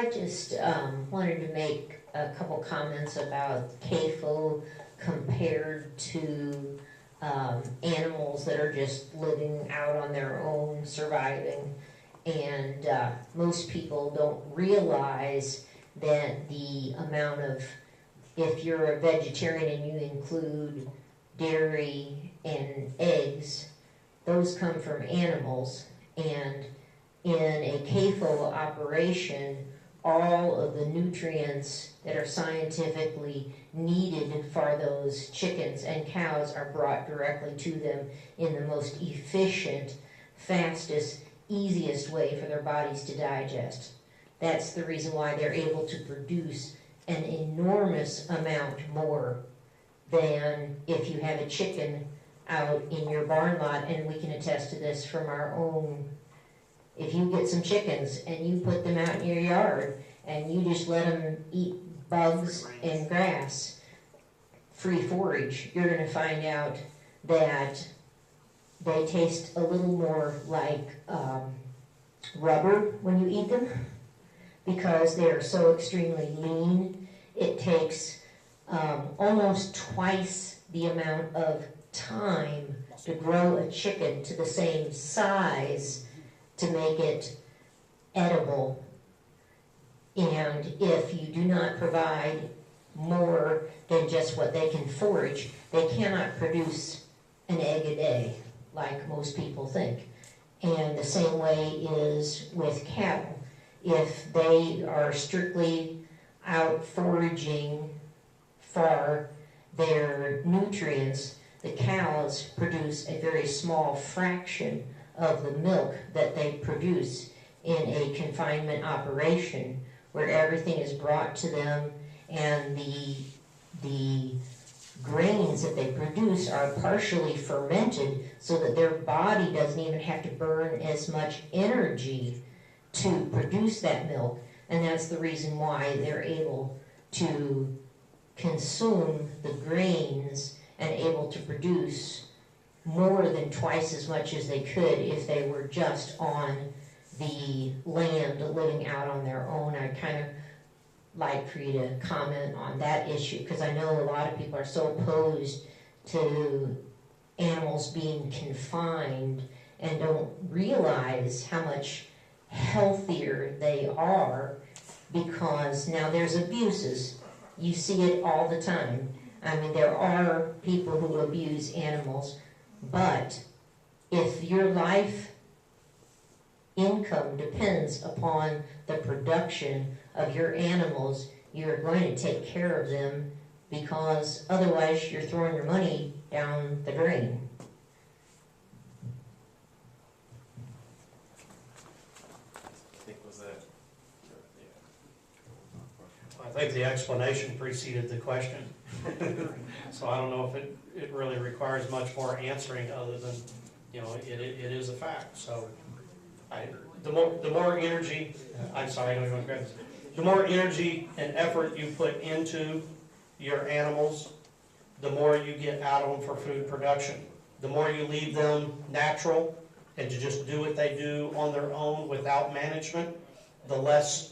I just wanted to make a couple comments about CAFO compared to animals that are just living out on their own, surviving. And most people don't realize that the amount of, if you're a vegetarian and you include dairy and eggs, those come from animals. And in a CAFO operation, all of the nutrients that are scientifically needed for those chickens and cows are brought directly to them in the most efficient, fastest, easiest way for their bodies to digest. That's the reason why they're able to produce an enormous amount more than if you have a chicken out in your barn lot, and we can attest to this from our own. If you get some chickens and you put them out in your yard and you just let them eat bugs and grass, free forage, you're going to find out that they taste a little more like rubber when you eat them, because they are so extremely lean. It takes almost twice the amount of time to grow a chicken to the same size to make it edible. And if you do not provide more than just what they can forage, they cannot produce an egg a day like most people think. And the same way is with cattle. If they are strictly out foraging for their nutrients, the cows produce a very small fraction of the milk that they produce in a confinement operation, where everything is brought to them, and the grains that they produce are partially fermented so that their body doesn't even have to burn as much energy to produce that milk. And that's the reason why they're able to consume the grains and able to produce more than twice as much as they could if they were just on the land living out on their own. I'd kind of like for you to comment on that issue, because I know a lot of people are so opposed to animals being confined and don't realize how much healthier they are, because now there's abuses. You see it all the time. I mean, there are people who abuse animals, but if your life income depends upon the production of your animals, you're going to take care of them, because otherwise you're throwing your money down the drain. I think the explanation preceded the question. So I don't know if it really requires much more answering, other than, it is a fact. So the more energy, I'm sorry, I don't want to grab this. The more energy and effort you put into your animals, the more you get out of them for food production. The more you leave them natural and to just do what they do on their own without management, the less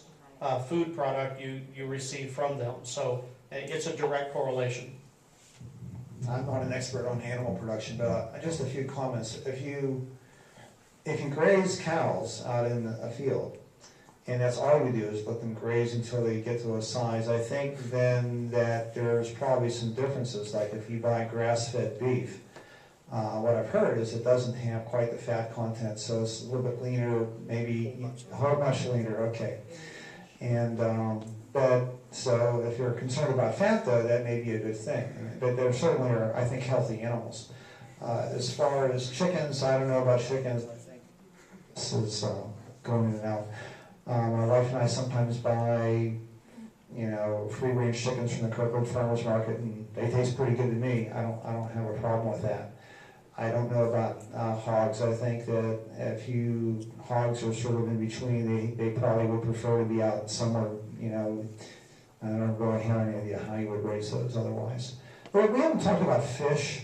food product you receive from them. So it's a direct correlation. I'm not an expert on animal production, but just a few comments. If you graze cows out in a field, and that's all we do is let them graze until they get to a size, I think then that there's probably some differences. Like if you buy grass-fed beef, what I've heard is it doesn't have quite the fat content, so it's a little bit leaner, maybe how much leaner, okay. And but so if you're concerned about fat, though, that may be a good thing. But there certainly are, I think, healthy animals. As far as chickens, I don't know about chickens. I think this is going in and out. My wife and I sometimes buy, free-range chickens from the Kirkwood Farmers Market, and they taste pretty good to me. I don't have a problem with that. I don't know about hogs. I think that hogs are sort of in between. They probably would prefer to be out somewhere, I don't really have any idea how you would raise those otherwise. But we haven't talked about fish.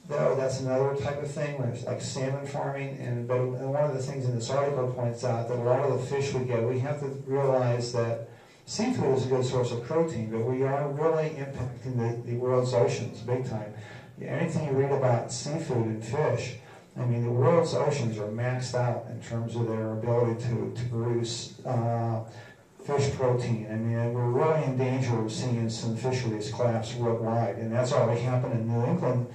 though, that's another type of thing, there's like salmon farming, and one of the things in this article points out that a lot of the fish we get, we have to realize that seafood is a good source of protein, but we are really impacting the world's oceans big time. Anything you read about seafood and fish, I mean, the world's oceans are maxed out in terms of their ability to produce fish protein. I mean, we're really in danger of seeing some fisheries collapse worldwide, and that's already happened in New England.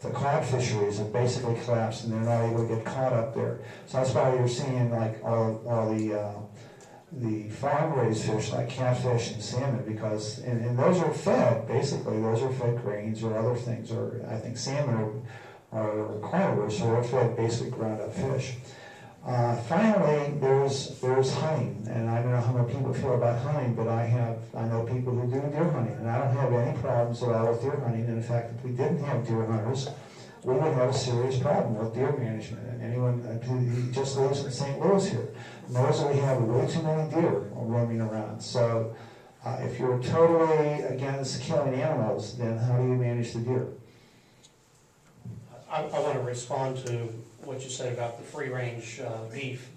The cod fisheries have basically collapsed, and they're not able to get caught up there. So that's why you're seeing like all the farm-raised fish like catfish and salmon, because and those are fed, basically those are fed grains or other things, or I think salmon are carnivores, so they're fed basically ground up fish. Finally, there's hunting, and I don't know how many people feel about hunting, but I know people who do deer hunting, and I don't have any problems at all with deer hunting. And in fact, if we didn't have deer hunters, we would have a serious problem with deer management. And anyone who just lives in St. Louis here knows that we have way too many deer roaming around. So if you're totally against killing animals, then how do you manage the deer? I want to respond to what you said about the free-range beef.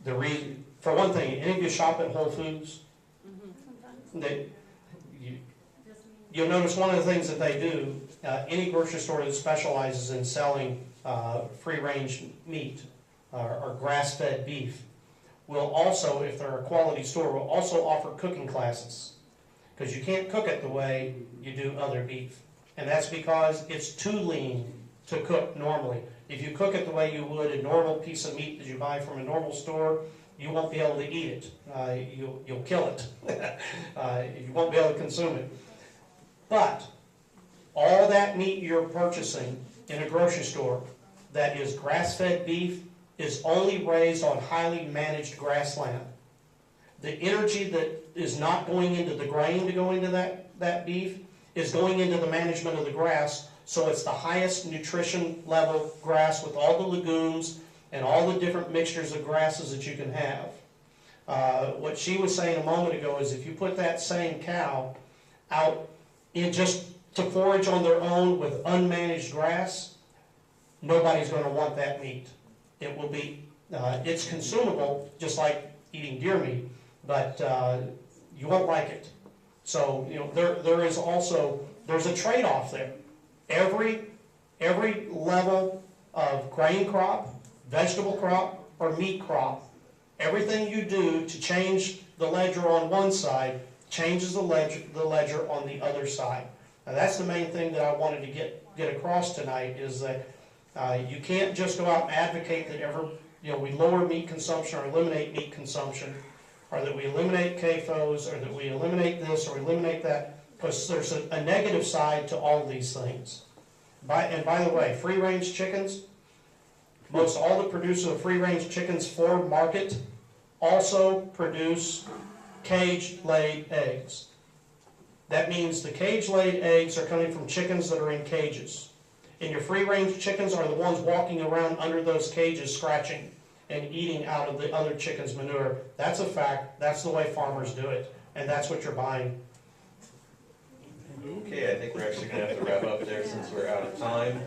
The reason, for one thing, any of you shop at Whole Foods, you'll notice one of the things that they do, any grocery store that specializes in selling free-range meat or grass-fed beef will also, if they're a quality store, will also offer cooking classes, because you can't cook it the way you do other beef. And that's because it's too lean to cook normally. If you cook it the way you would a normal piece of meat that you buy from a normal store, you won't be able to eat it. You'll kill it. You won't be able to consume it. But all that meat you're purchasing in a grocery store that is grass-fed beef is only raised on highly managed grassland. The energy that is not going into the grain to go into that beef is going into the management of the grass, so it's the highest nutrition level grass with all the legumes and all the different mixtures of grasses that you can have. What she was saying a moment ago is if you put that same cow out in just to forage on their own with unmanaged grass, nobody's going to want that meat. It will be, it's consumable just like eating deer meat, but you won't like it. So, you know, there's a trade-off there. Every level of grain crop, vegetable crop, or meat crop, everything you do to change the ledger on one side changes the ledger on the other side. Now that's the main thing that I wanted to get across tonight, is that you can't just go out and advocate that we lower meat consumption or eliminate meat consumption, or that we eliminate CAFOs, or that we eliminate this or eliminate that, because there's a negative side to all these things. And by the way, free-range chickens, most all the producers of free-range chickens for market also produce cage-laid eggs. That means the cage-laid eggs are coming from chickens that are in cages. And your free-range chickens are the ones walking around under those cages scratching and eating out of the other chicken's manure. That's a fact. That's the way farmers do it. And that's what you're buying. Okay, I think we're actually going to have to wrap up there since we're out of time.